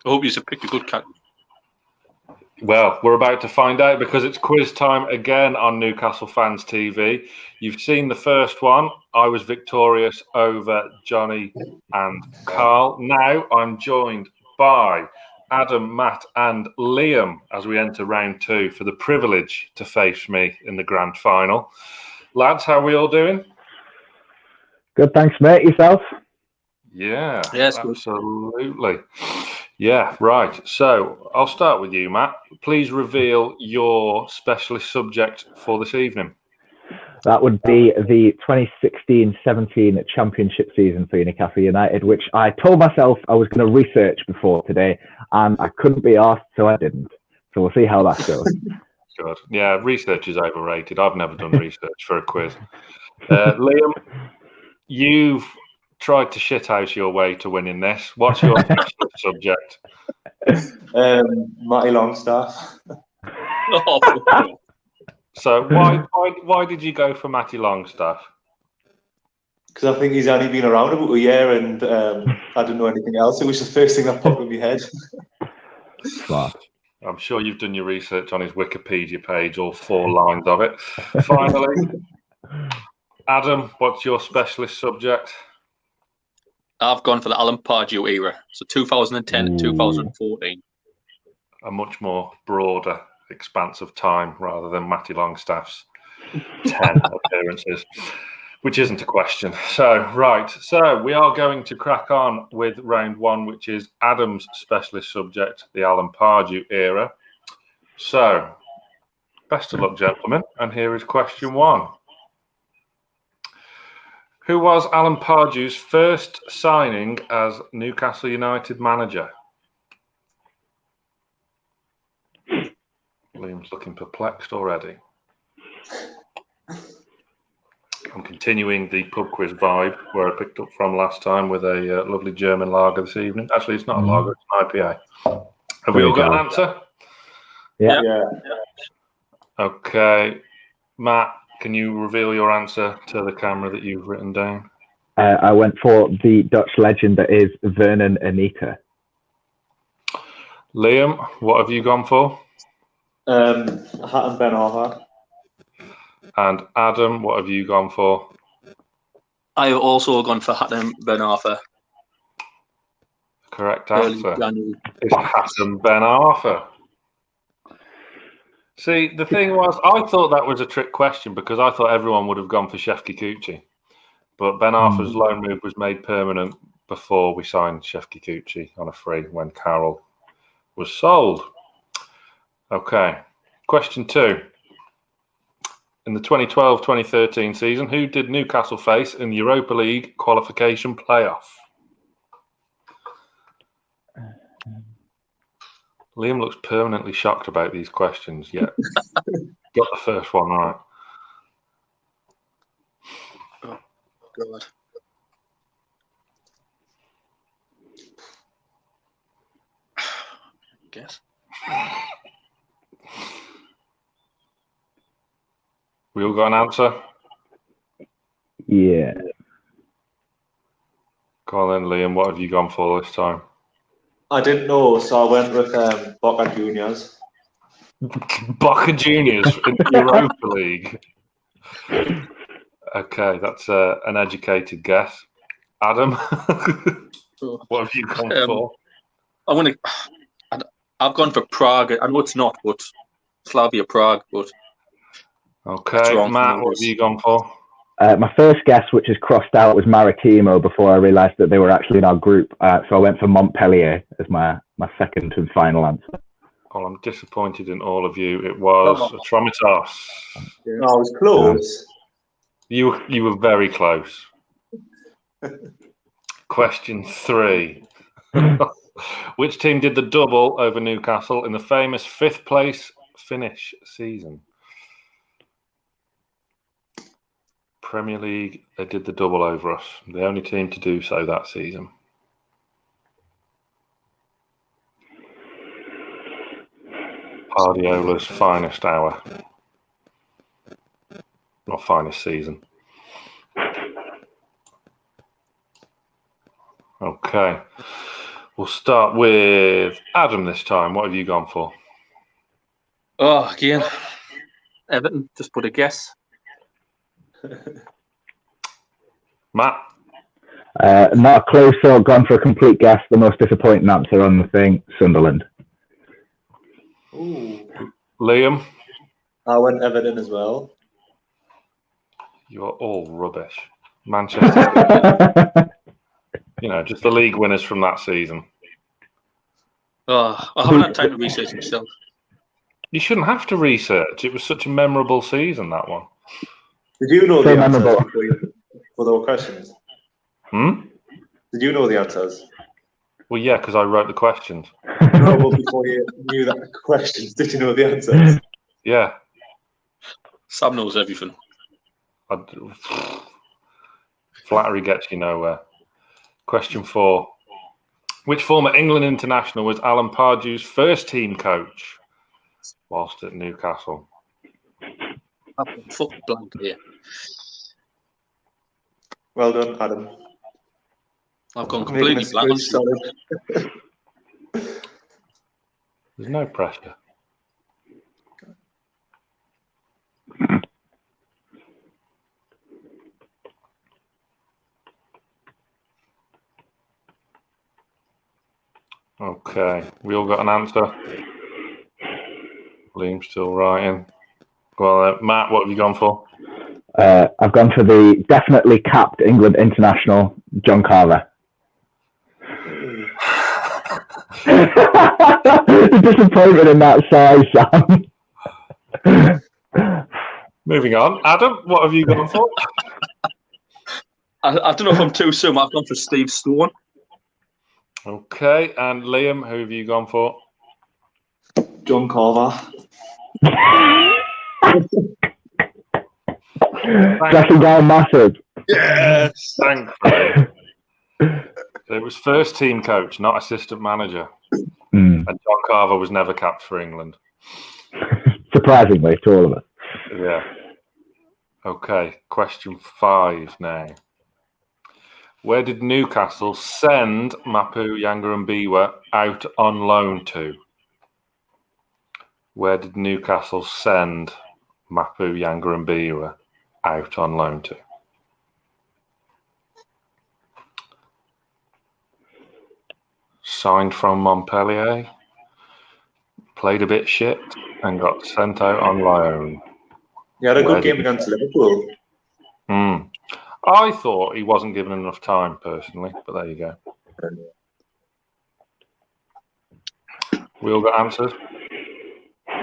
I hope you picked a good cat. Well, we're about to find out because it's quiz time again on Newcastle Fans TV. You've seen the first one. I was victorious over Johnny and Carl. Now I'm joined by Adam, Matt and Liam as we enter round 2 for the privilege to face me in the grand final. Lads, how are we all doing? Good, thanks, mate. Yourself? Yeah, yes, absolutely. Yeah, right. So I'll start with you, Matt. Please reveal your specialist subject for this evening. That would be the 2016-17 championship season for Newcastle United, which I told myself I was going to research before today, and I couldn't be asked, so I didn't. So we'll see how that goes. Good. Yeah, research is overrated. I've never done research for a quiz. Liam, you've tried to shithouse your way to winning this. What's your specialist subject? Matty Longstaff. So why did you go for Matty Longstaff? Because I think he's only been around about a year and I didn't know anything else. It was the first thing that popped in my head. Wow. I'm sure you've done your research on his Wikipedia page, all 4 lines of it. Finally, Adam, what's your specialist subject? I've gone for the Alan Pardew era, so 2010 and 2014. A much more broader expanse of time rather than Matty Longstaff's 10 appearances, which isn't a question. So we are going to crack on with round 1, which is Adam's specialist subject, the Alan Pardew era. So, best of luck, gentlemen, and here is question 1. Who was Alan Pardew's first signing as Newcastle United manager? Liam's looking perplexed already. I'm continuing the pub quiz vibe where I picked up from last time with a lovely German lager this evening. Actually, it's not a lager, it's an IPA. Have we all got an answer? Yeah. Okay. Matt, can you reveal your answer to the camera that you've written down? I went for the Dutch legend that is Vernon Anita. Liam, what have you gone for? Hatem Ben Arfa. And Adam, what have you gone for? I've also gone for Hatem Ben Arfa. Correct answer is Hatem Ben Arfa. See, the thing was, I thought that was a trick question because I thought everyone would have gone for Shefki Kucci. But Ben Arfa's loan move was made permanent before we signed Shefki Kucci on a free when Carroll was sold. Okay, question 2. In the 2012-2013 season, who did Newcastle face in the Europa League qualification playoff? Liam looks permanently shocked about these questions, yet got the first one right. Oh, God. I guess. We all got an answer? Yeah. Go on then, Liam. What have you gone for this time? I didn't know, so I went with Boca Juniors. Boca Juniors in the Europa League. Okay, that's an educated guess. Adam, what have you gone for? I've gone for Prague. I know it's not, but Slavia Prague. But okay, Matt, what have you gone for? My first guess, which is crossed out, was Maritimo before I realised that they were actually in our group. So I went for Montpellier as my second and final answer. Well, I'm disappointed in all of you. It was Atromitos. No, I was close. You were very close. Question 3. Which team did the double over Newcastle in the famous 5th place finish season? Premier League, they did the double over us. The only team to do so that season. Pardiola's finest hour. Or finest season. Okay. We'll start with Adam this time. What have you gone for? Oh, again, Everton. Just put a guess. Matt? Not a clue, so gone for a complete guess. The most disappointing answer on the thing, Sunderland. Ooh. Liam? I went Everton as well. You're all rubbish. Manchester. Just the league winners from that season. Oh, I haven't had time to research myself. You shouldn't have to research. It was such a memorable season, that one. Did you know So the answers memorable. for the questions? Did you know the answers? Well, yeah, because I wrote the questions. No, well, before you knew that questions, did you know the answers? Yeah. Sam knows everything. Flattery gets you nowhere. Question 4. Which former England international was Alan Pardew's first team coach whilst at Newcastle? I've got fuck blank here. Well done, Adam. I've gone completely blank. There's no pressure. Okay, we all got an answer. Liam's still writing. Well, Matt, what have you gone for? I've gone for the definitely capped England international, John Carver. Disappointment in that size, Sam. Moving on. Adam, what have you gone for? I don't know if I'm too soon. I've gone for Steve Stone. Okay, and Liam, who have you gone for? John Carver. Dressing down massive. Yes. Thankfully. It was first team coach, not assistant manager. Mm. And John Carver was never capped for England. Surprisingly to all of us. Yeah. Okay, question 5 now. Where did Newcastle send Mapou Yanga-Mbiwa out on loan to? Where did Newcastle send Mapou Yanga-Mbiwa out on loan to? Signed from Montpellier, played a bit shit, and got sent out on loan. He had a good game against Liverpool. I thought he wasn't given enough time, personally, but there you go. We all got answers?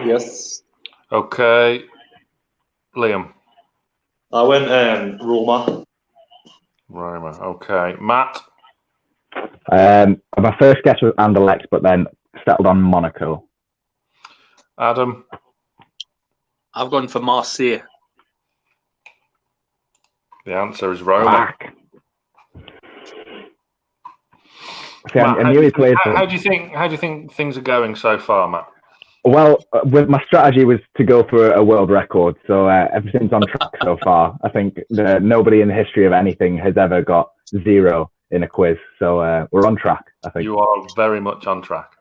Yes. Okay. Liam. I went Roma. Roma. Okay. Matt. My first guess was Anderlecht, but then settled on Monaco. Adam. I've gone for Marseille. The answer is Roma. See, how do you think things are going so far, Matt? Well, with my strategy was to go for a world record, so everything's on track so far. I think nobody in the history of anything has ever got 0 in a quiz, so we're on track, I think. You are very much on track.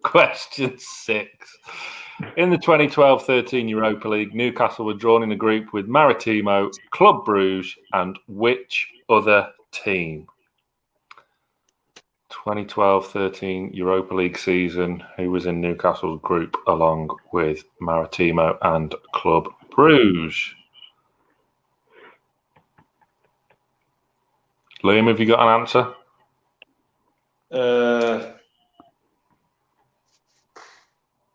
Question 6. In the 2012-13 Europa League, Newcastle were drawn in a group with Maritimo, Club Brugge, and which other team? 2012-13 Europa League season, who was in Newcastle's group along with Maritimo and Club Brugge? Liam, have you got an answer?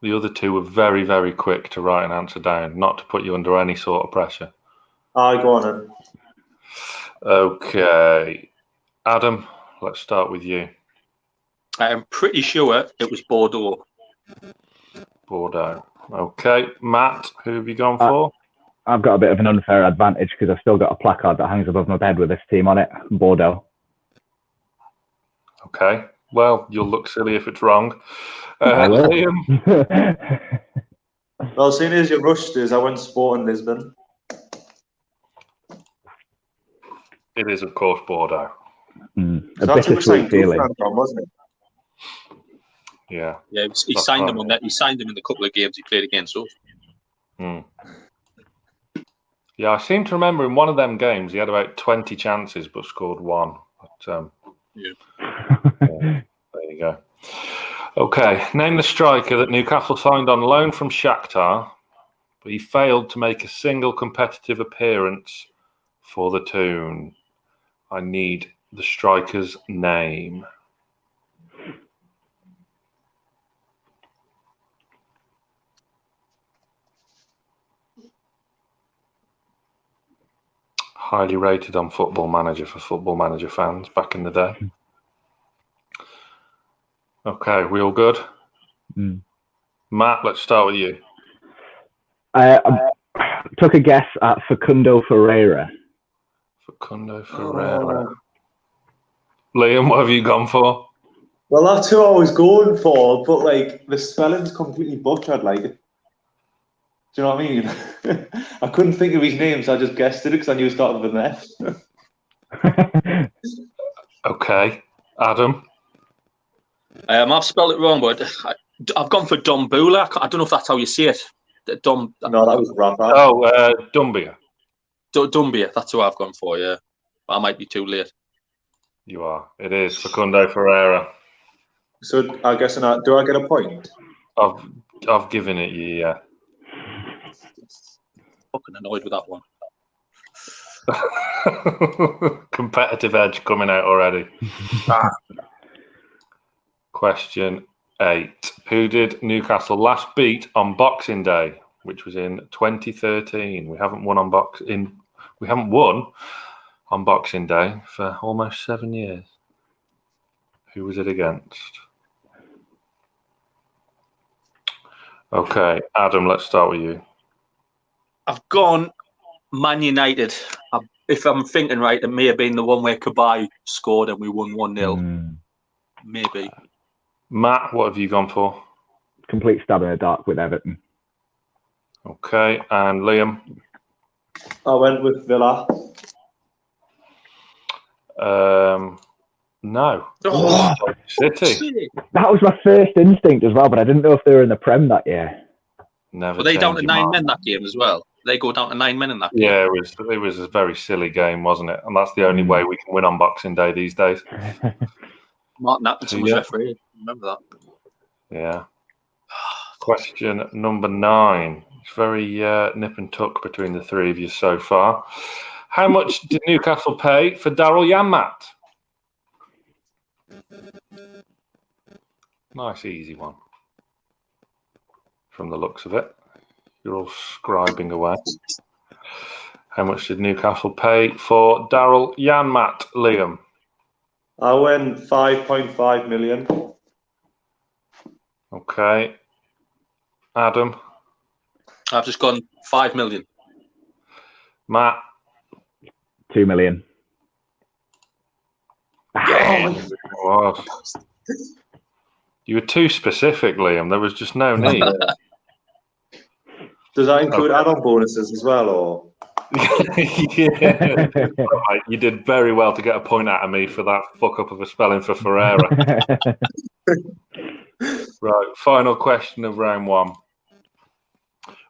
The other two were very, very quick to write an answer down, not to put you under any sort of pressure. Go on then. Okay. Adam, let's start with you. I'm pretty sure it was Bordeaux. Bordeaux. Okay. Matt, who have you gone for? I've got a bit of an unfair advantage because I've still got a placard that hangs above my bed with this team on it. Bordeaux. Okay. Well, you'll look silly if it's wrong. Liam? Well, seeing as you rushed us, I went Sporting Lisbon. It is, of course, Bordeaux. A bittersweet feeling. Wasn't it? Yeah. Yeah, he signed him on that. He signed him in the couple of games he played against us. Yeah, I seem to remember in one of them games he had about 20 chances but scored one. But, there you go. Okay, name the striker that Newcastle signed on loan from Shakhtar, but he failed to make a single competitive appearance for the Toon. I need the striker's name. Highly rated on Football Manager for Football Manager fans back in the day. Okay, we all good? Matt, let's start with you. I took a guess at Facundo Ferreyra. Facundo Ferreyra. Liam, what have you gone for? Well, that's who I was going for, but like the spelling's completely butchered. Like, do you know what I mean? I couldn't think of his name, so I just guessed it because I knew it started with an F. Okay, Adam. I've spelled it wrong, but I've gone for Dombula. I don't know if that's how you say it. No, that was Rafa. Oh, Dumbia. Dumbia, that's who I've gone for, yeah. But I might be too late. You are. It is Facundo Ferreyra. So I guess do I get a point? I've given it you, yeah. Fucking annoyed with that one. Competitive edge coming out already. Question 8. Who did Newcastle last beat on Boxing Day, which was in 2013? We haven't won on Boxing Day for almost 7 years. Who was it against? Okay, Adam, let's start with you. I've gone Man United. If I'm thinking right, it may have been the one where Kabay scored and we won 1-0. Maybe. Matt, what have you gone for? Complete stab in the dark with Everton. Okay, and Liam? I went with Villa. No. Oh, City. That was my first instinct as well, but I didn't know if they were in the Prem that year. Never. Were they down to change 9 your men mind. that game as well? They go down to 9 men in that game. Yeah, it was a very silly game, wasn't it? And that's the only way we can win on Boxing Day these days. Martin Atkinson was referee. Remember that? Yeah. Question number 9. It's very nip and tuck between the three of you so far. How much did Newcastle pay for Daryl Janmaat? Nice, easy one. From the looks of it. You're all scribing away. How much did Newcastle pay for Daryl Janmaat, Liam? I went 5.5 million. Okay. Adam? I've just gone 5 million. Matt? 2 million. Oh, you were too specific, Liam. There was just no need. Does that include add-on bonuses as well, or? Yeah. Right, you did very well to get a point out of me for that fuck up of a spelling for Ferreyra. Right, final question of round 1.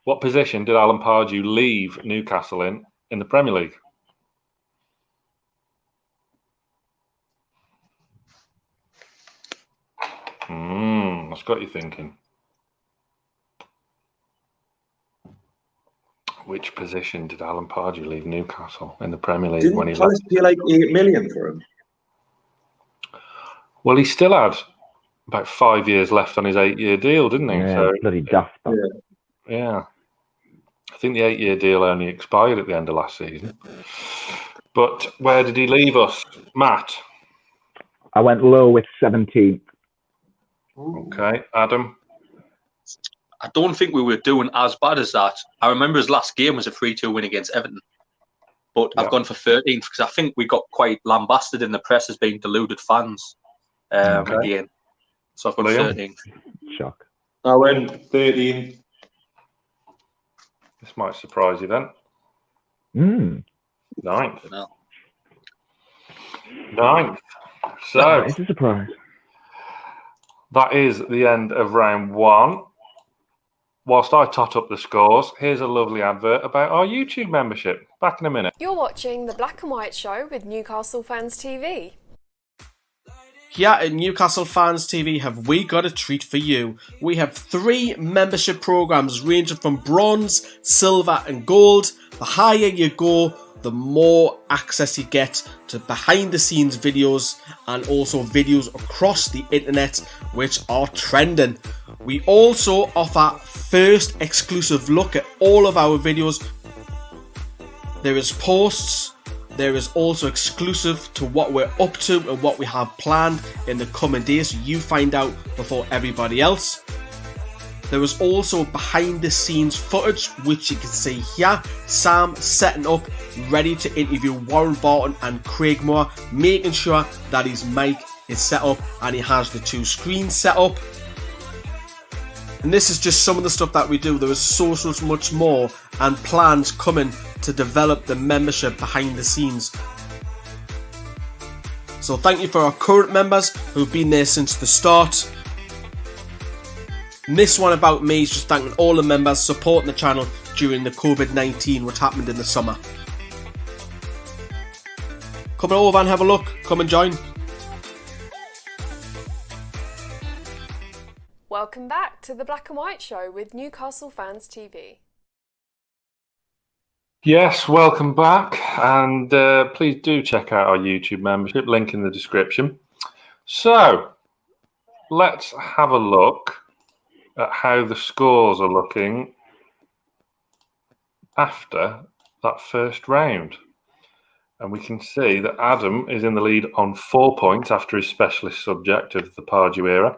What position did Alan Pardew leave Newcastle in the Premier League? That's got you thinking. Which position did Alan Pardew leave Newcastle in the Premier League when he left? Didn't Palace pay like 8 million for him? Well, he still had about 5 years left on his 8-year deal, didn't he? Yeah, So, bloody daft. yeah. I think the 8-year deal only expired at the end of last season. But where did he leave us? Matt? I went low with 17th. Okay. Adam? I don't think we were doing as bad as that. I remember his last game was a 3-2 win against Everton. But I've gone for 13th because I think we got quite lambasted in the press as being deluded fans again. So I've got 13th. Shock. I went 13. This might surprise you then. 9th. No. 9th. So it's a surprise. that is the end of round one. Whilst I tot up the scores, here's a lovely advert about our YouTube membership. Back in a minute. You're watching The Black and White Show with Newcastle Fans TV. Here at Newcastle Fans TV have we got a treat for you. We have 3 membership programs ranging from bronze, silver and gold. The higher you go, the more access you get to behind the scenes videos and also videos across the internet which are trending. We also offer first exclusive look at all of our videos. There is posts. There is also exclusive to what we're up to and what we have planned in the coming days, so you find out before everybody else. There is also behind the scenes footage, which you can see here. Sam setting up, ready to interview Warren Barton and Craig Moore, making sure that his mic is set up and he has the 2 screens set up. And this is just some of the stuff that we do. There is so much more and plans coming to develop the membership behind the scenes. So thank you for our current members who've been there since the start. And this one about me is just thanking all the members supporting the channel during the COVID-19 which happened in the summer. Come over and have a look. Come and join. Welcome back to The Black and White Show with Newcastle Fans TV. Yes, welcome back, and please do check out our YouTube membership, link in the description. So, let's have a look at how the scores are looking after that first round. And we can see that Adam is in the lead on 4 points after his specialist subject of the Pardew era.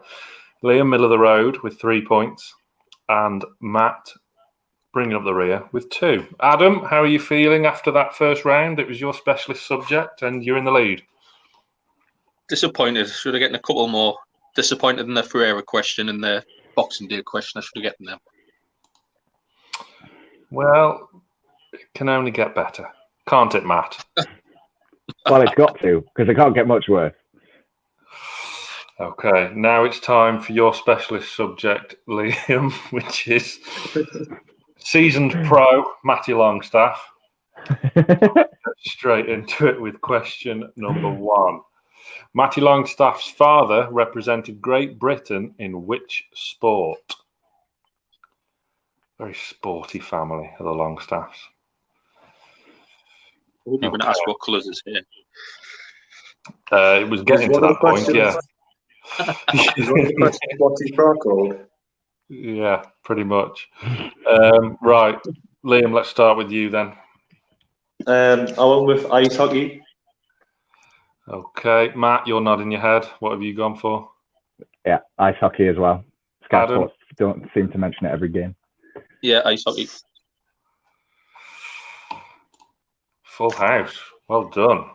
Liam, middle of the road with 3 points, and Matt bringing up the rear with 2. Adam, how are you feeling after that first round? It was your specialist subject and you're in the lead. Disappointed. Should have gotten a couple more. Disappointed in the Ferreyra question and the Boxing Day question. I should have gotten them. Well, it can only get better. Can't it, Matt? Well, it's got to, because it can't get much worse. Okay, now it's time for your specialist subject, Liam, which is seasoned pro Matty Longstaff. Straight into it with question number 1. Matty Longstaff's father represented Great Britain in which sport? Very sporty family are the Longstaffs. I wouldn't even ask what colours is here. It was getting to that point, yeah. What's his pro called? Yeah, pretty much. Right, Liam, let's start with you then. I went with ice hockey. Okay, Matt, you're nodding your head. What have you gone for? Yeah, ice hockey as well. Sky Adam? Sports don't seem to mention it every game. Yeah, ice hockey. Full house. Well done.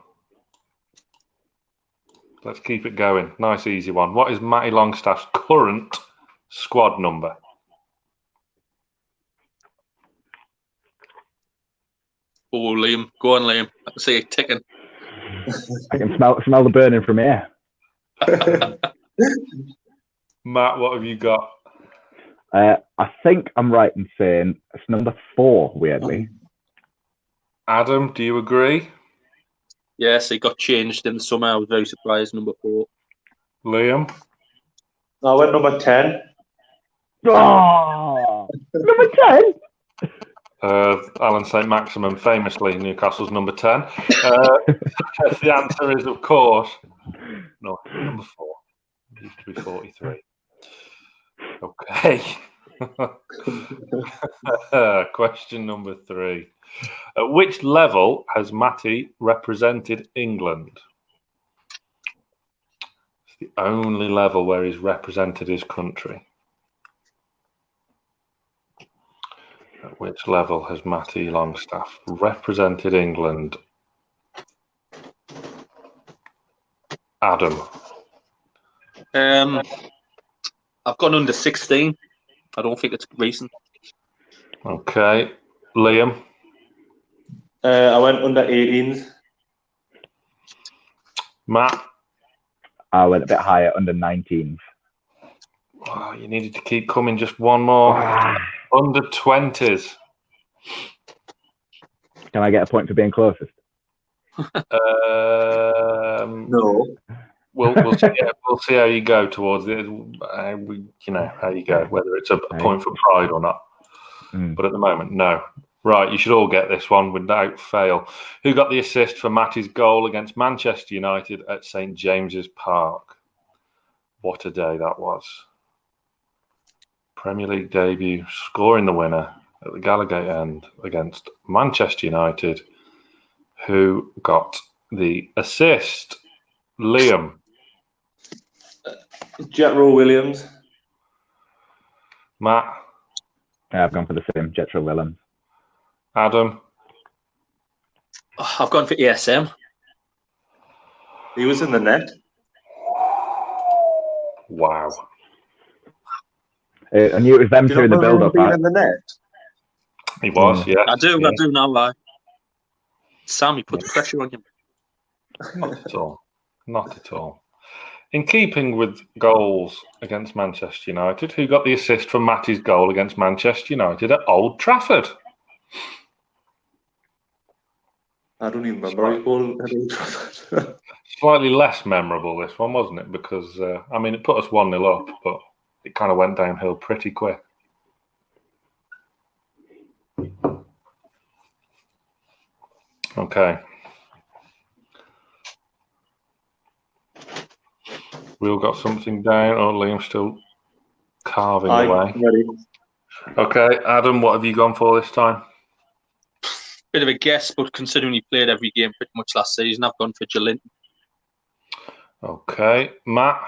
Let's keep it going. Nice, easy one. What is Matty Longstaff's current squad number? Oh, Liam. Go on, Liam. I can see it ticking. I can smell the burning from here. Matt, what have you got? I think I'm right in saying it's number 4, weirdly. Adam, do you agree? Yes, it got changed in the summer. I was very surprised. Number 4. Liam? I went number 10. Oh, number 10? Alan St. Maximum, famously Newcastle's number 10. The answer is, of course, no, number 4. It used to be 43. Okay. Question number 3. At which level has Matty represented England? It's the only level where he's represented his country. At which level has Matty Longstaff represented England? Adam? I've gone under 16. I don't think it's recent. Okay. Liam? I went under 18s. Matt? I went a bit higher, under 19s. Oh, you needed to keep coming. Just one more. Under 20s. Can I get a point for being closest? No. We'll see how you go towards it. How you go, whether it's a point for pride or not. But at the moment, no. Right, you should all get this one without fail. Who got the assist for Matty's goal against Manchester United at St James's Park? What a day that was. Premier League debut, scoring the winner at the Gallagher end against Manchester United. Who got the assist? Liam. Jetro Willems. Matt. Yeah, I've gone for the same, Jetro Willems. Adam. I've gone for ESM. He was in the net. Wow. I knew it was them Do you two in the not remember him build-up. being in the net? He was, yeah. I do now lie. Sammy put the pressure on you. Not at all. Not at all. In keeping with goals against Manchester United, who got the assist for Matty's goal against Manchester United at Old Trafford? I don't even remember his goal at Old Trafford. Slightly less memorable, this one, wasn't it? Because, it put us 1-0 up, but it kind of went downhill pretty quick. Okay. We all got something down. Oh, Liam's still carving away. Ready. Okay, Adam, what have you gone for this time? Bit of a guess, but considering he played every game pretty much last season, I've gone for Joelinton. Okay, Matt.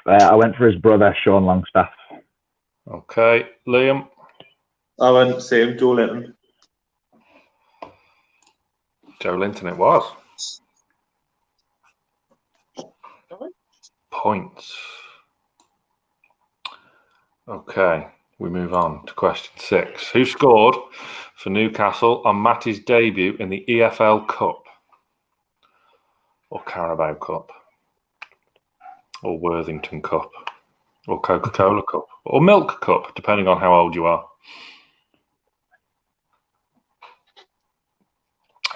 I went for his brother, Sean Longstaff. Okay, Liam. I went same, Joelinton. Joelinton it was. Points. Okay, we move on to question 6. Who scored for Newcastle on Matty's debut in the EFL Cup? Or Carabao Cup? Or Worthington Cup? Or Coca-Cola Cup? Or Milk Cup, depending on how old you are.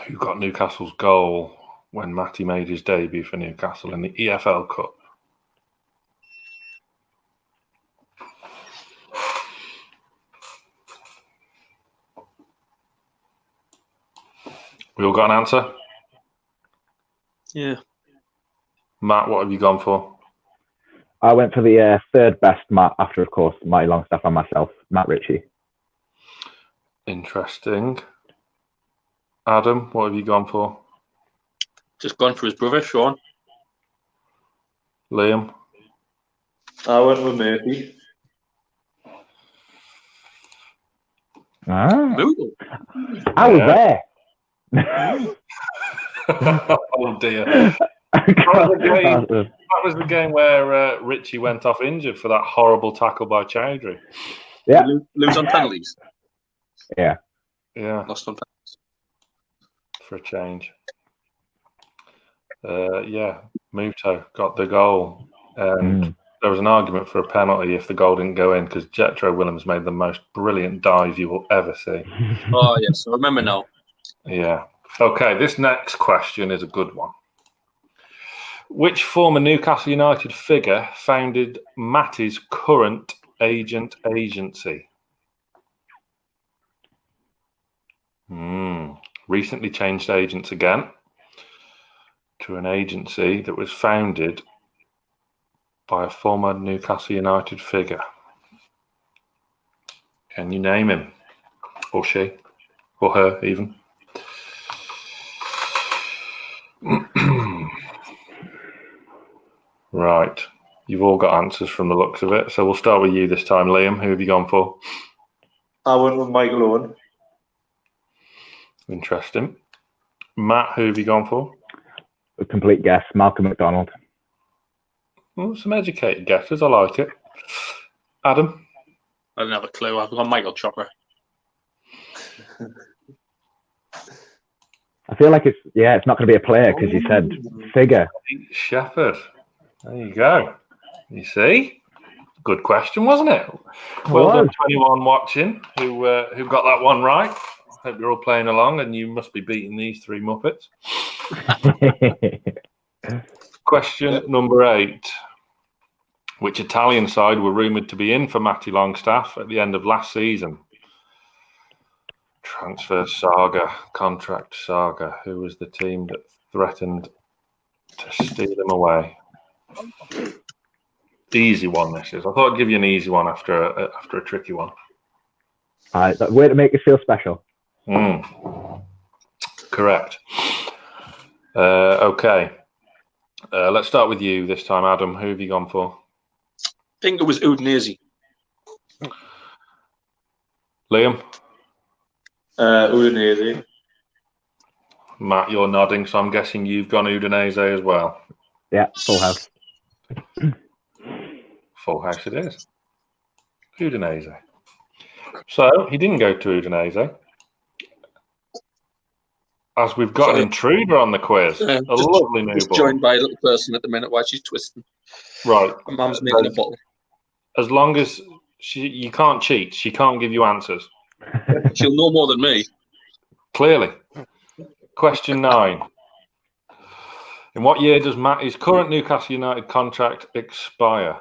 Who got Newcastle's goal when Matty made his debut for Newcastle in the EFL Cup? We all got an answer? Yeah. Matt, what have you gone for? I went for the third best Matt, after, of course, Matty Longstaff and myself, Matt Ritchie. Interesting. Adam, what have you gone for? Just gone for his brother, Sean. Liam? I went with Murphy. Muto. I was there. Oh dear. That was the game where Ritchie went off injured for that horrible tackle by Chowdhury. Yeah. Lose on penalties. Yeah. Yeah, Lost on penalties. for a change. Muto got the goal. And there was an argument for a penalty if the goal didn't go in because Jetro Willems made the most brilliant dive you will ever see. Oh, yes. I remember now. Yeah. Okay, this next question is a good one. Which former Newcastle United figure founded Matty's current agent agency? Recently changed agents again to an agency that was founded by a former Newcastle United figure. Can you name him? Or she? Or her, even? Right. You've all got answers from the looks of it. So we'll start with you this time, Liam. Who have you gone for? I went with Michael Owen. Interesting. Matt, who have you gone for? A complete guess, Malcolm McDonald. Well, some educated guesses. I like it. Adam? I don't have a clue. I've got Michael Chopper. I feel like it's not going to be a player because you said figure. Shepherd. There you go. You see? Good question, wasn't it? Well done to anyone watching who got that one right. Hope you're all playing along and you must be beating these three Muppets. Question number 8. Which Italian side were rumoured to be in for Matty Longstaff at the end of last season? Transfer saga, contract saga. Who was the team that threatened to steal him away? Easy one, this is. I thought I'd give you an easy one after a tricky one. All right, way to make it feel special. Correct. Okay. Let's start with you this time, Adam. Who have you gone for? I think it was Udinese. Liam? Udinese. Matt, you're nodding, so I'm guessing you've gone Udinese as well. Yeah, full house. Full house it is. Udinese. So, he didn't go to Udinese. As we've got an intruder on the quiz. A lovely new Just boy. joined by a little person at the minute while she's twisting. Right. My mum's making a bottle. As long as you can't cheat, she can't give you answers. She'll know more than me. Clearly. Question 9. In what year does Matty's current Newcastle United contract expire?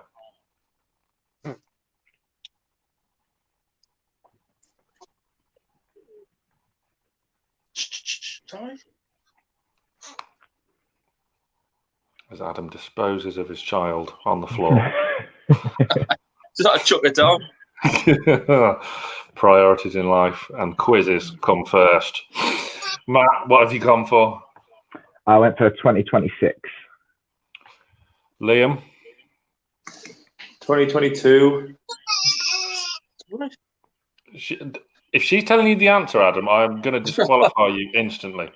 Sorry? As Adam disposes of his child on the floor. Just I chuck it down. Priorities in life and quizzes come first. Matt, what have you gone for? I went for 2026. Liam? 2022. If she's telling you the answer, Adam, I'm going to disqualify you instantly.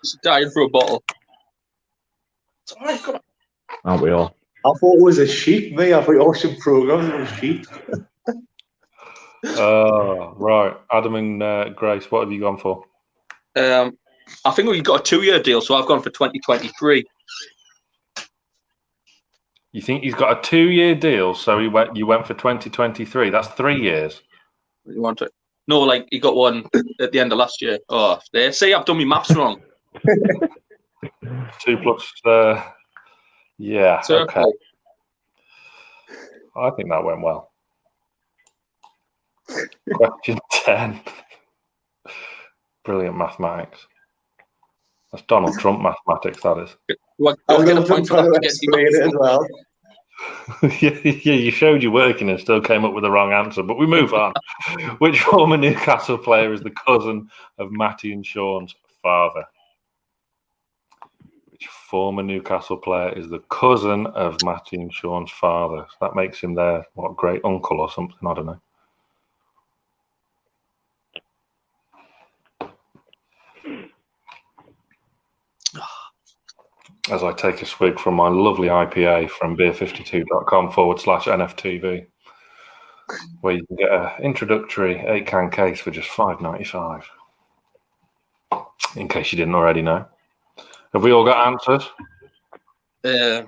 She's dying for a bottle. It's all right, come on. Aren't we all? I thought it was a sheep, me. I thought you watching programs it was sheep. Right. Adam and Grace, what have you gone for? I think we got a 2-year deal, so I've gone for 2023. You think he's got a 2-year deal, so you went for 2023. That's 3 years. You want it? No, like he got one at the end of last year. Oh, there. See, I've done my maths wrong. 2 plus, yeah, So, okay. I think that went well. Question 10. Brilliant mathematics. That's Donald Trump mathematics, that is. I'll get a point for that to get it as well. Yeah, you showed you working and still came up with the wrong answer, but we move on. Which former Newcastle player is the cousin of Matty and Sean's father? Which former Newcastle player is the cousin of Matty and Sean's father? So that makes him their, great uncle or something? I don't know. As I take a swig from my lovely IPA from beer52.com/NFTV, where you can get an introductory 8-can case for just $5.95. In case you didn't already know. Have we all got answers? Yeah.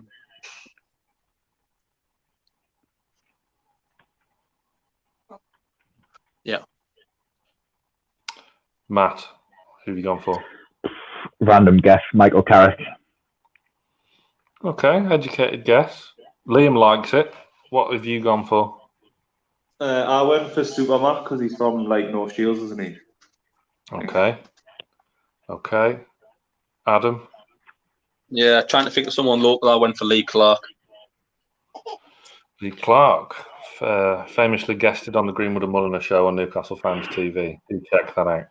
Matt, who have you gone for? Random guess, Michael Carrick. Okay, educated guess. Liam likes it. What have you gone for? I went for Superman because he's from North Shields, isn't he? Okay. Adam? Yeah, trying to think of someone local. I went for Lee Clark. Lee Clark, famously guested on the Greenwood and Mulliner show on Newcastle Fans TV. Do check that out.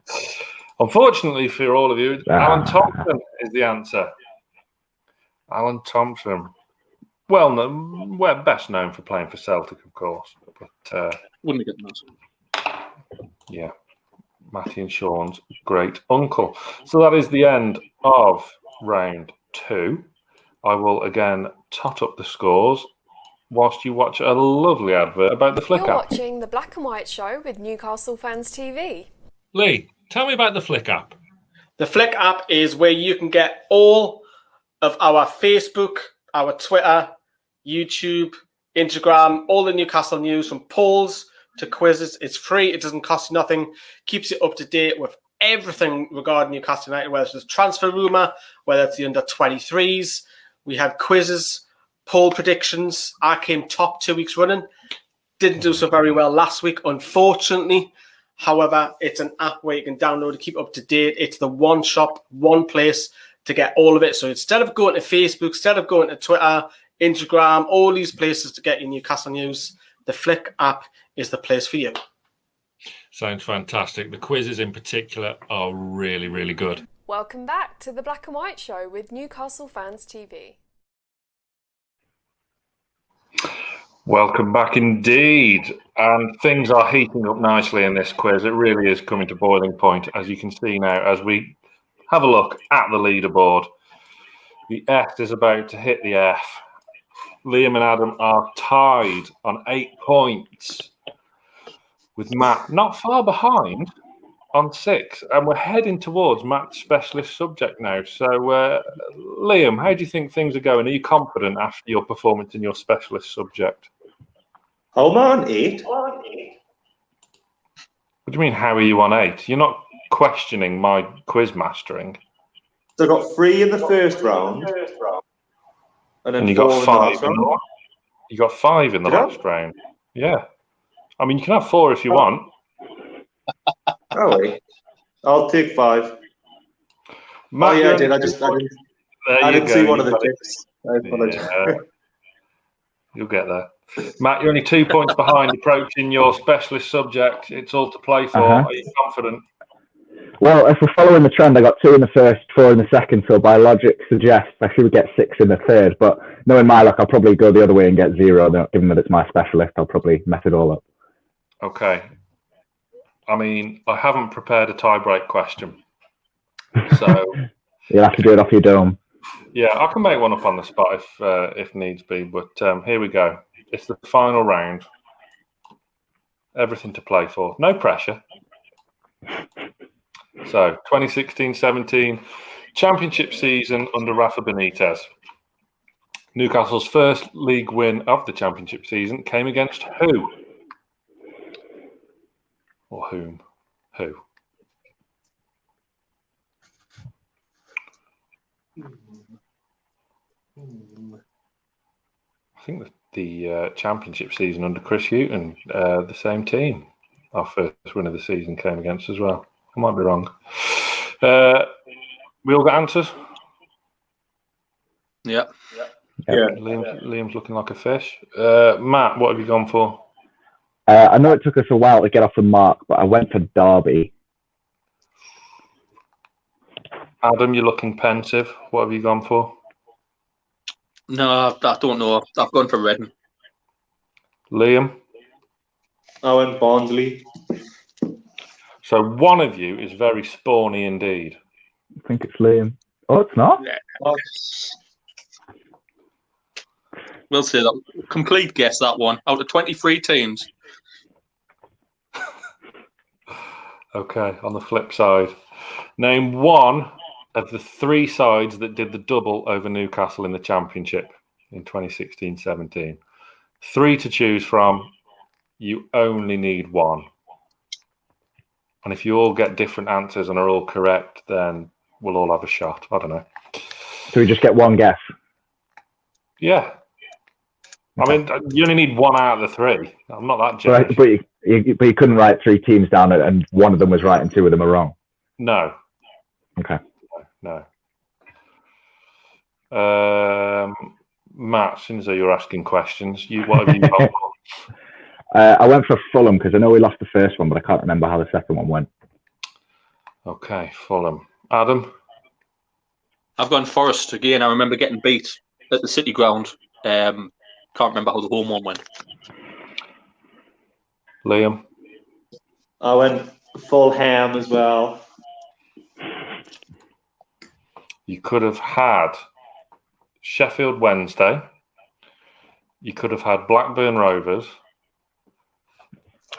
Unfortunately for all of you, Alan Thompson is the answer. Alan Thompson, best known for playing for Celtic, of course. But Wouldn't have gotten that. Yeah, Matty and Sean's great uncle. So that is the end of round 2. I will again tot up the scores whilst you watch a lovely advert about the Flick You're app. watching the Black and White Show with Newcastle Fans TV. Lee, tell me about the Flick app. The Flick app is where you can get all of our Facebook, our Twitter, YouTube, Instagram, all the Newcastle news from polls to quizzes. It's free. It doesn't cost you nothing. Keeps you up to date with everything regarding Newcastle United, whether it's transfer rumour, whether it's the under-23s. We have quizzes, poll predictions. I came top 2 weeks running. Didn't do so very well last week, unfortunately. However, it's an app where you can download to keep up to date. It's the one shop, one place to get all of it. So instead of going to Facebook, instead of going to Twitter, Instagram, all these places to get your Newcastle news, the Flick app is the place for you. Sounds fantastic. The quizzes in particular are really, really good. Welcome back to the Black and White Show with Newcastle Fans TV. Welcome back indeed. And things are heating up nicely in this quiz. It really is coming to boiling point, as you can see now, as we have a look at the leaderboard. The S is about to hit the F. Liam and Adam are tied on 8 points, with Matt not far behind on 6. And we're heading towards Matt's specialist subject now. So, Liam, how do you think things are going? Are you confident after your performance in your specialist subject? How am I on 8? What do you mean, how are you on 8? You're not questioning my quiz mastering. So I got 3 in the first round. And then you 4 got 5 in the last round. You got 5 in the last round. Yeah. I mean, you can have 4 if you want. Oh, wait. I'll take 5. Matt, I did. I didn't see one of the tips. I apologize. Yeah. You'll get there. Matt, you're only 2 points behind approaching your specialist subject. It's all to play for. Are you confident? Well, if we're following the trend, I got 2 in the first, 4 in the second, so by logic suggests I should get 6 in the third. But knowing my luck, I'll probably go the other way and get 0. Given that it's my specialist, I'll probably mess it all up. Okay. I mean, I haven't prepared a tie-break question. So you'll have to do it off your dome. Yeah, I can make one up on the spot if needs be. But here we go. It's the final round. Everything to play for. No pressure. So, 2016-17 championship season under Rafa Benitez. Newcastle's first league win of the championship season came against who? Or whom? Who? I think the championship season under Chris Hughton, the same team, our first win of the season came against as well. I might be wrong. We all got answers? Yeah. Liam's looking like a fish. Matt, what have you gone for? I know it took us a while to get off the mark, but I went for Derby. Adam, you're looking pensive. What have you gone for? No, I don't know. I've gone for Reading. Liam? I went Barnsley. So one of you is very spawny indeed. I think it's Liam. Oh, it's not? Yeah. We'll say that. Complete guess, that one. Out of 23 teams. Okay, on the flip side. Name one of the 3 sides that did the double over Newcastle in the Championship in 2016-17. 3 to choose from. You only need 1. And if you all get different answers and are all correct, then we'll all have a shot. I don't know. So we just get 1 guess? Yeah. I mean, you only need 1 out of the 3. I'm not that generous. Right, but you couldn't write 3 teams down and one of them was right and 2 of them are wrong? No. Okay. No. Matt, since you're asking questions, what have you got? I went for Fulham because I know we lost the first one, but I can't remember how the second one went. Okay, Fulham. Adam? I've gone Forest again. I remember getting beat at the City ground. Can't remember how the home one went. Liam? I went Fulham as well. You could have had Sheffield Wednesday. You could have had Blackburn Rovers.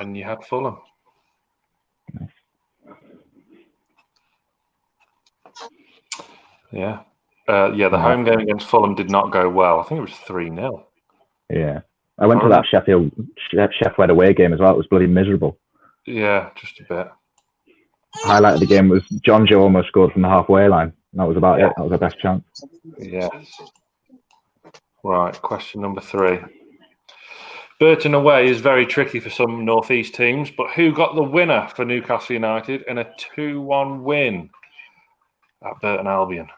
And you had Fulham. Yeah. The home game against Fulham did not go well. I think it was 3-0. Yeah. I went to that Sheffield away game as well. It was bloody miserable. Yeah, just a bit. Highlight of the game was Jonjo almost scored from the halfway line. That was about it. That was our best chance. Yes. Right, question number 3. Burton away is very tricky for some North East teams, but who got the winner for Newcastle United in a 2-1 win at Burton Albion?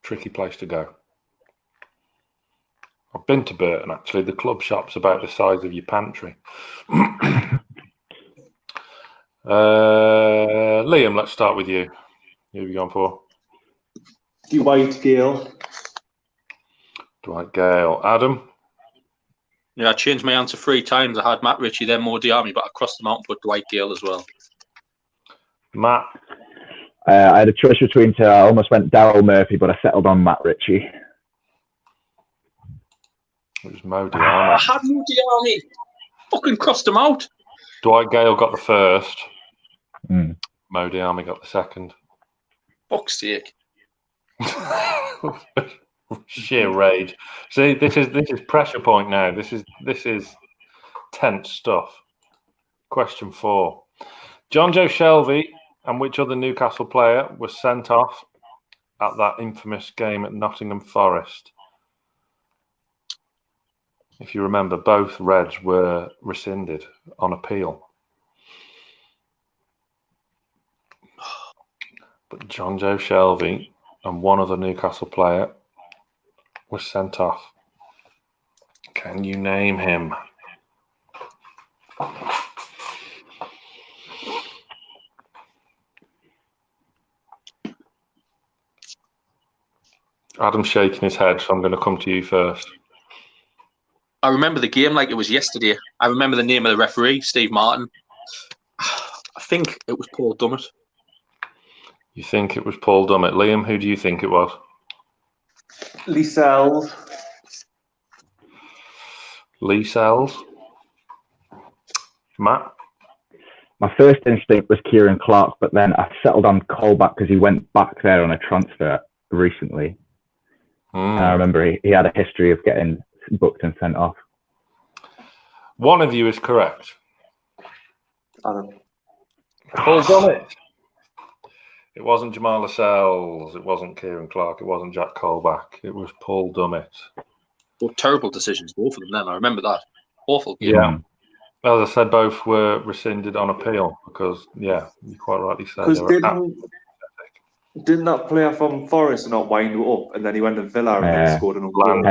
Tricky place to go. I've been to Burton, actually. The club shop's about the size of your pantry. Liam, let's start with you. Who have you gone for? Dwight Gale. Dwight Gale. Adam? Yeah, I changed my answer 3 times. I had Matt Ritchie, then Mo Diarmi, but I crossed them out and put Dwight Gale as well. Matt? I had a choice between two. I almost went Daryl Murphy, but I settled on Matt Ritchie. It was Mo Diarmi. I had Mo Diarmi. Fucking crossed them out. Dwight Gale got the first. Mm. Mo Diarmi got the second. Fuck's sake. Sheer rage. See, this is pressure point now. This is tense stuff. Question 4. Jonjo Shelvey and which other Newcastle player was sent off at that infamous game at Nottingham Forest? If you remember, both Reds were rescinded on appeal. But Jonjo Shelvey and one other Newcastle player was sent off. Can you name him? Adam's shaking his head, so I'm going to come to you first. I remember the game like it was yesterday. I remember the name of the referee, Steve Martin. I think it was Paul Dummett. You think it was Paul Dummett. Liam, who do you think it was? Lee Sells. Lee Sells. Matt? My first instinct was Kieran Clark, but then I settled on Colback because he went back there on a transfer recently. And I remember he had a history of getting booked and sent off. One of you is correct. Adam. Paul Dummett. It wasn't Jamal Lascelles. It wasn't Kieran Clark. It wasn't Jack Colback. It was Paul Dummett. Well, terrible decisions, both of them then. I remember that. Awful game. Yeah. As I said, both were rescinded on appeal because, yeah, you quite rightly said. Didn't that player from Forest not wind up, and then he went to Villa and then scored an goal?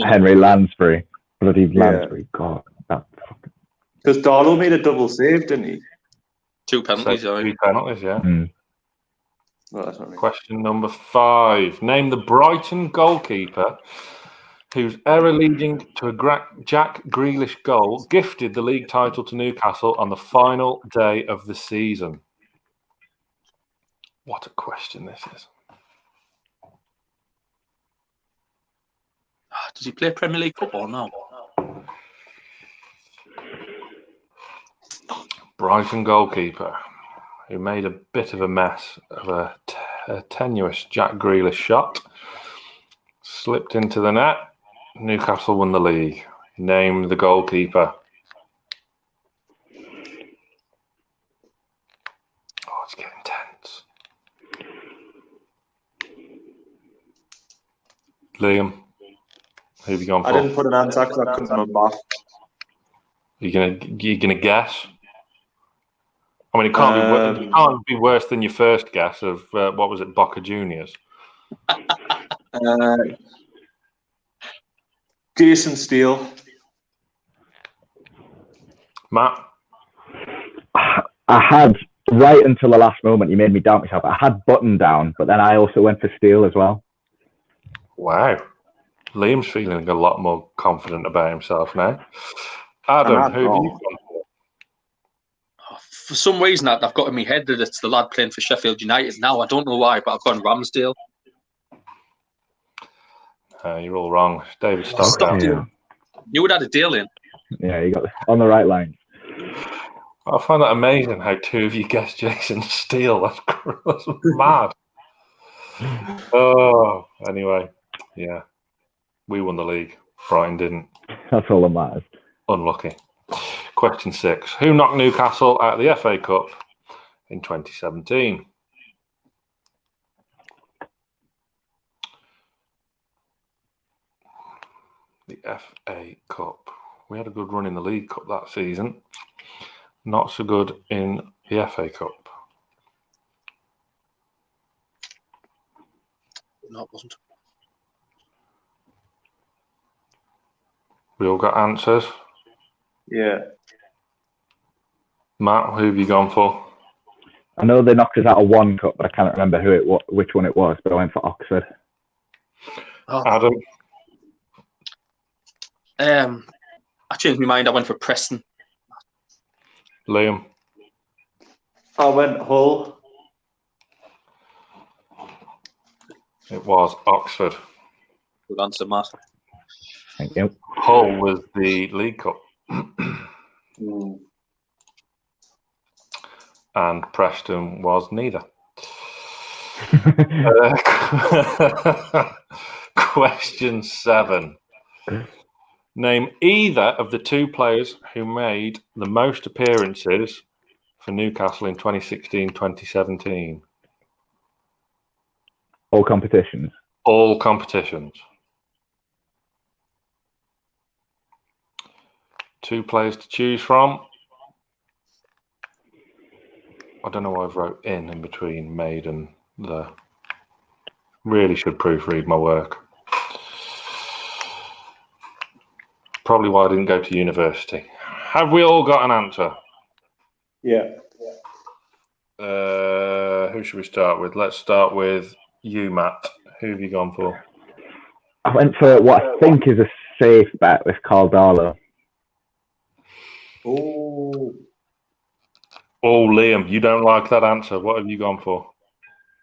Henry Lansbury. Bloody Lansbury. God. Because Darlow made a double save, didn't he? 2 penalties. So, 2 penalties, yeah. No, that's not me. Question number 5. Name the Brighton goalkeeper whose error leading to a Jack Grealish goal gifted the league title to Newcastle on the final day of the season. What a question this is. Does he play Premier League football now? Brighton goalkeeper who made a bit of a mess of a tenuous Jack Grealish shot. Slipped into the net. Newcastle won the league. Name the goalkeeper. Oh, it's getting tense. Liam, who have you gone for? I didn't put an answer because I couldn't remember. You gonna guess? I mean, it can't be worse than your first guess of what was it, Boca Juniors? Jason Steele. Matt? I had, right until the last moment, you made me doubt myself. I had Button down, but then I also went for Steele as well. Wow. Liam's feeling a lot more confident about himself now. Adam, who have you gone for? For some reason, I've got in my head that it's the lad playing for Sheffield United now. I don't know why, but I've gone Ramsdale. You're all wrong. It's David Stockdale. You would have had a deal in. Yeah, you got on the right line. I find that amazing how two of you guessed Jason Steele. That's mad. Oh, anyway, yeah. We won the league. Brighton didn't. That's all that matters. Unlucky. Question 6. Who knocked Newcastle out of the FA Cup in 2017? The FA Cup. We had a good run in the League Cup that season. Not so good in the FA Cup. No, it wasn't. We all got answers. Yeah. Matt, who have you gone for? I know they knocked us out of one cup, but I can't remember which one it was. But I went for Oxford. Oh. Adam? I changed my mind. I went for Preston. Liam? I went Hull. It was Oxford. Good answer, Matt. Thank you. Hull was the League Cup. And Preston was neither. Question 7. Name either of the two players who made the most appearances for Newcastle in 2016-2017. All competitions. All competitions. Two players to choose from. I don't know why I've wrote in between made and the. Really should proofread my work. Probably why I didn't go to university. Have we all got an answer? Yeah. Who should we start with? Let's start with you, Matt. Who have you gone for? I went for what I think is a safe bet with Caldalo. Oh. Oh, Liam, you don't like that answer. What have you gone for?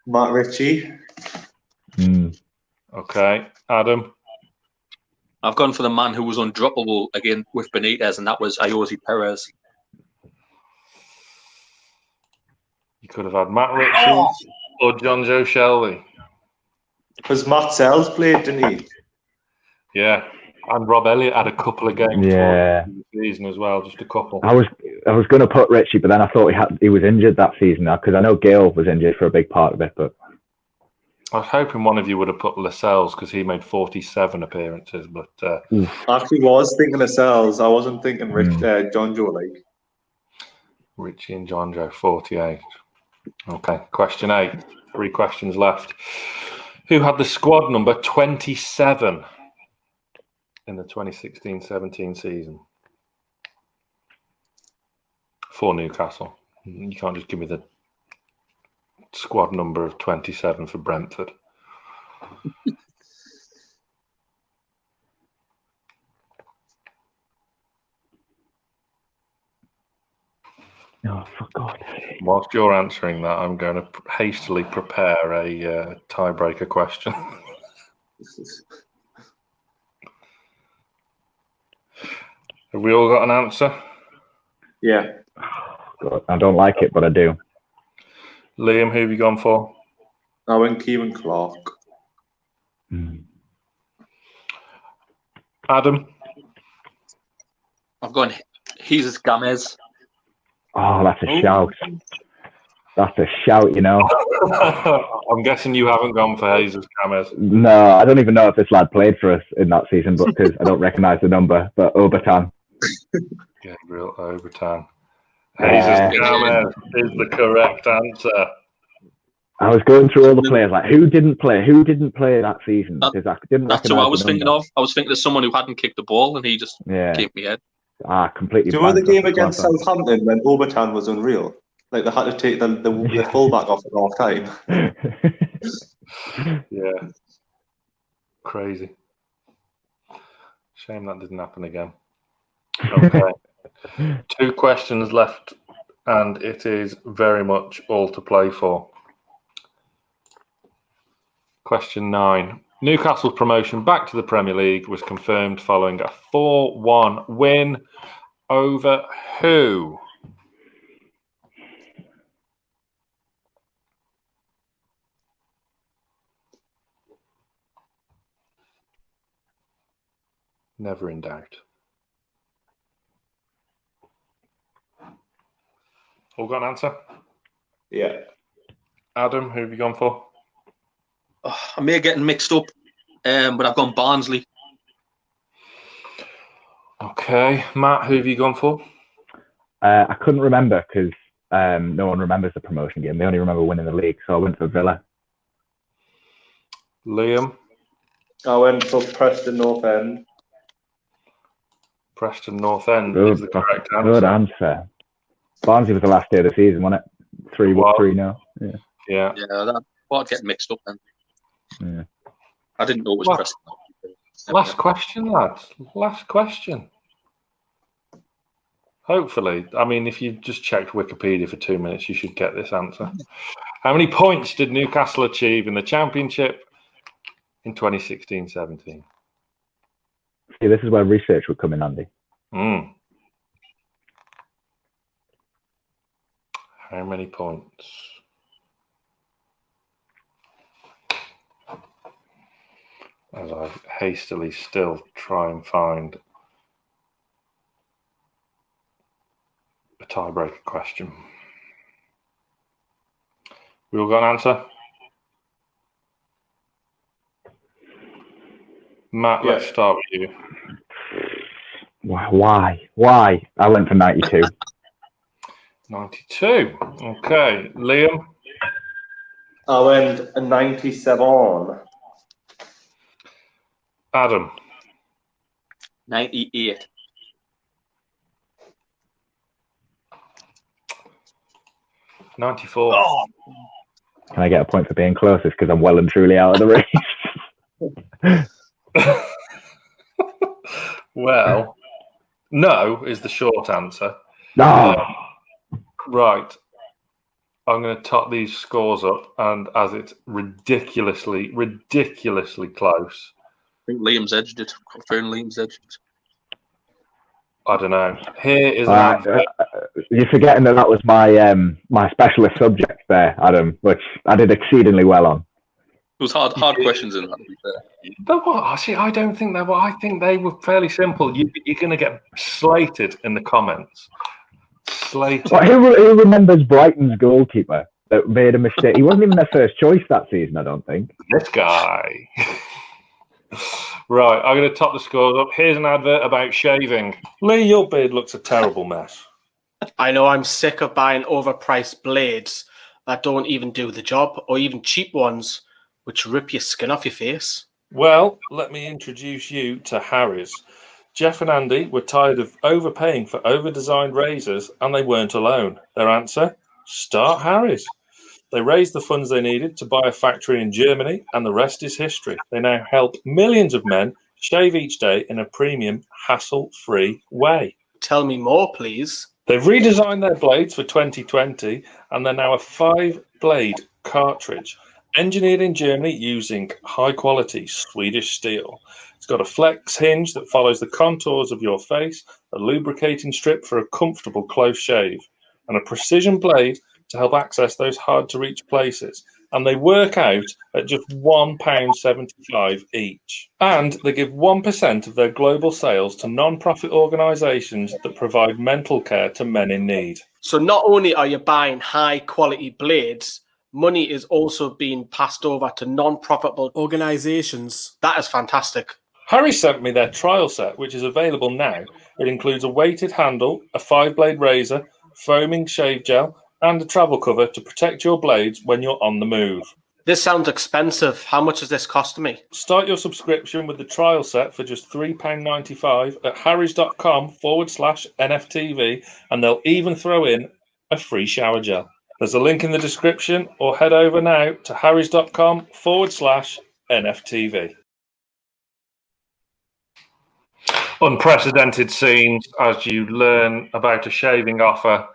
Matt Ritchie. Okay. Adam? I've gone for the man who was undroppable again with Benitez, and that was Ayoze Perez. You could have had Matt Ritchie or Jonjo Shelvey. Because Matt Sells played, didn't he? Yeah. And Rob Elliott had a couple of games Yeah. towards the season as well, just a couple. I was going to put Ritchie, but then I thought he was injured that season because I know Gale was injured for a big part of it. But I was hoping one of you would have put Lascelles because he made 47 appearances. But I actually was thinking of Sells. I wasn't thinking Jonjo like. Ritchie and Jonjo, 48. Okay, question 8. 3 questions left. Who had the squad number 27 in the 2016-17 season for Newcastle? You can't just give me the squad number of 27 for Brentford. oh, for God's sake! Whilst you're answering that, I'm going to hastily prepare a tiebreaker question. Have we all got an answer? Yeah. God, I don't like it, but I do. Liam, who have you gone for? I went Kieran Clark. Adam? I've gone Jesus Gamez. Oh, that's a shout. That's a shout, you know. I'm guessing you haven't gone for Jesus Gamez. No, I don't even know if this lad played for us in that season, but because I don't recognise the number. But Obertan. Gabriel Obertan. Jesus Gamez is the correct answer. I was going through all the players, like who didn't play that season? Because I didn't. That's who I was thinking of. I was thinking of someone who hadn't kicked the ball, and he just came me head. Completely. Do you remember the game against Southampton when Obertan was unreal? Like they had to take the fullback off at half time. Yeah. Crazy. Shame that didn't happen again. Okay. 2 questions left, and it is very much all to play for. Question 9. Newcastle's promotion back to the Premier League was confirmed following a 4-1 win over who? Never in doubt. All got an answer? Yeah. Adam, who have you gone for? I may get mixed up, but I've gone Barnsley. Okay. Matt, who have you gone for? I couldn't remember because no one remembers the promotion game. They only remember winning the league, so I went for Villa. Liam? I went for Preston North End. Preston North End Good, is the correct answer. Good answer. Barnsley was the last day of the season, wasn't it? 3-3 now. Yeah. Yeah, I'd get mixed up then. Yeah. I didn't know it was Well, Preston. Last question, lads. Last question. Hopefully. I mean, if you just checked Wikipedia for 2 minutes, you should get this answer. How many points did Newcastle achieve in the Championship in 2016-17? See, this is where research would come in handy. How many points? As I hastily still try and find a tiebreaker question. We all got an answer? Matt, let's start with you. Why? I went for 92. 92. Okay. Liam? I went a 97. Adam? 98. 94. Oh. Can I get a point for being closest because I'm well and truly out of the race? Well, no is the short answer. No. Right. I'm going to top these scores up, and as it's ridiculously close. I think Liam's edged it. Liam's edged it. I don't know. Here is you're forgetting that was my my specialist subject there, Adam, which I did exceedingly well on. It was hard questions in that, to be fair. But what? See, I don't think they were. I think they were fairly simple. You're going to get slated in the comments. Slated. Well, who remembers Brighton's goalkeeper that made a mistake? He wasn't even their first choice that season, I don't think. This guy. Right, I'm going to top the scores up. Here's an advert about shaving. Lee, your beard looks a terrible mess. I know, I'm sick of buying overpriced blades that don't even do the job, or even cheap ones which rip your skin off your face. Well, let me introduce you to Harry's. Jeff and Andy were tired of overpaying for over-designed razors, and they weren't alone. Their answer? Start Harry's. They raised the funds they needed to buy a factory in Germany, and the rest is history. They now help millions of men shave each day in a premium, hassle-free way. Tell me more, please. They've redesigned their blades for 2020, and they're now a 5-blade cartridge, engineered in Germany using high-quality Swedish steel. It's got a flex hinge that follows the contours of your face, a lubricating strip for a comfortable close shave, and a precision blade to help access those hard-to-reach places. And they work out at just £1.75 each. And they give 1% of their global sales to non-profit organisations that provide mental care to men in need. So not only are you buying high-quality blades, money is also being passed over to non-profitable organisations. That is fantastic. Harry sent me their trial set, which is available now. It includes a weighted handle, a 5-blade razor, foaming shave gel, and a travel cover to protect your blades when you're on the move. This sounds expensive. How much is this costing me? Start your subscription with the trial set for just £3.95 at harrys.com/NFTV, and they'll even throw in a free shower gel. There's a link in the description, or head over now to harrys.com/NFTV. Unprecedented scenes as you learn about a shaving offer.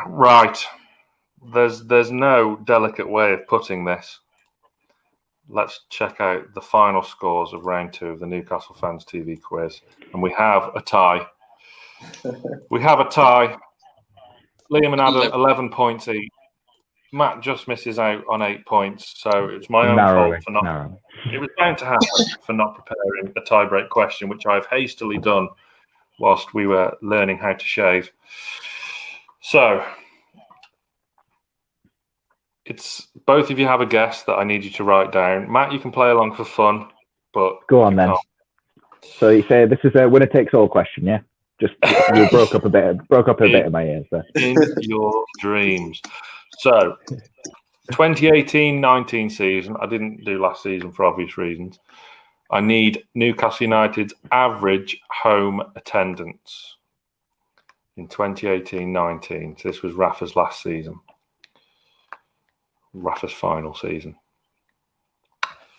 Right. There's no delicate way of putting this. let's check out the final scores of round 2 of the Newcastle Fans TV quiz. And we have a tie. Liam and Adam, 11 points each. Matt just misses out on 8 points, so it's my own fault for not. It was bound to happen for not preparing a tie-break question, which I've hastily done whilst we were learning how to shave. So, it's both of you have a guess that I need you to write down. Matt, you can play along for fun, but go on then. So you say this is a winner takes all question, yeah? Just you broke up a bit in my ears there. In your dreams. So, 2018-19 season. I didn't do last season for obvious reasons. I need Newcastle United's average home attendance in 2018-19. So this was Rafa's last season. Rafa's final season.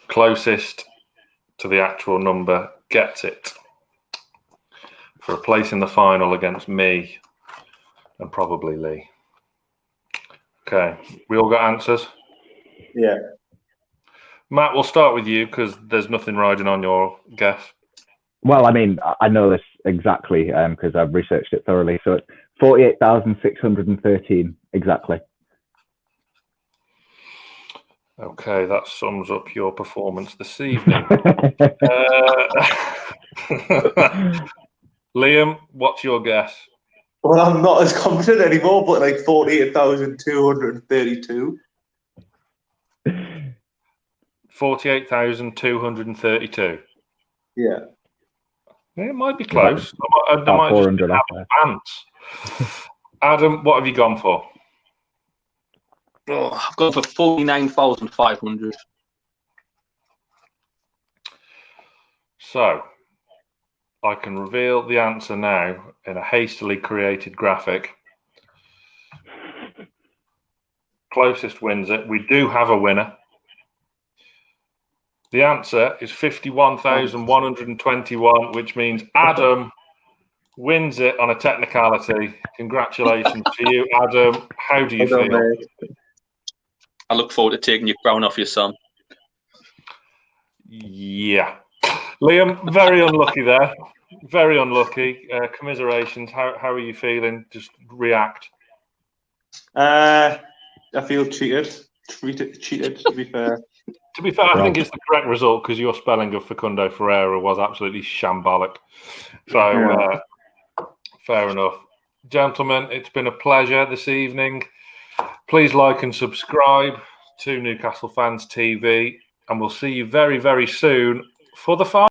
Closest to the actual number gets it for a place in the final against me and probably Lee. Okay, we all got answers? Yeah. Matt, we'll start with you because there's nothing riding on your guess. Well, I mean, I know this exactly because I've researched it thoroughly. So it's 48,613 exactly. Okay, that sums up your performance this evening. Liam, what's your guess? Well, I'm not as confident anymore, but like 48,232. 48,232. Yeah. It might be close. There might just be ants. Adam, what have you gone for? Oh, I've gone for 49,500. So, I can reveal the answer now in a hastily created graphic. Closest wins it. We do have a winner. The answer is 51,121, which means Adam wins it on a technicality. Congratulations to you, Adam. How do you feel? I look forward to taking your crown off your son. Yeah. Liam, very unlucky there. Very unlucky. Commiserations. How are you feeling? Just react. I feel cheated. Cheated, to be fair. To be fair, I think it's the correct result because your spelling of Facundo Ferreyra was absolutely shambolic. So, fair enough. Gentlemen, it's been a pleasure this evening. Please like and subscribe to Newcastle Fans TV, and we'll see you very, very soon for the final.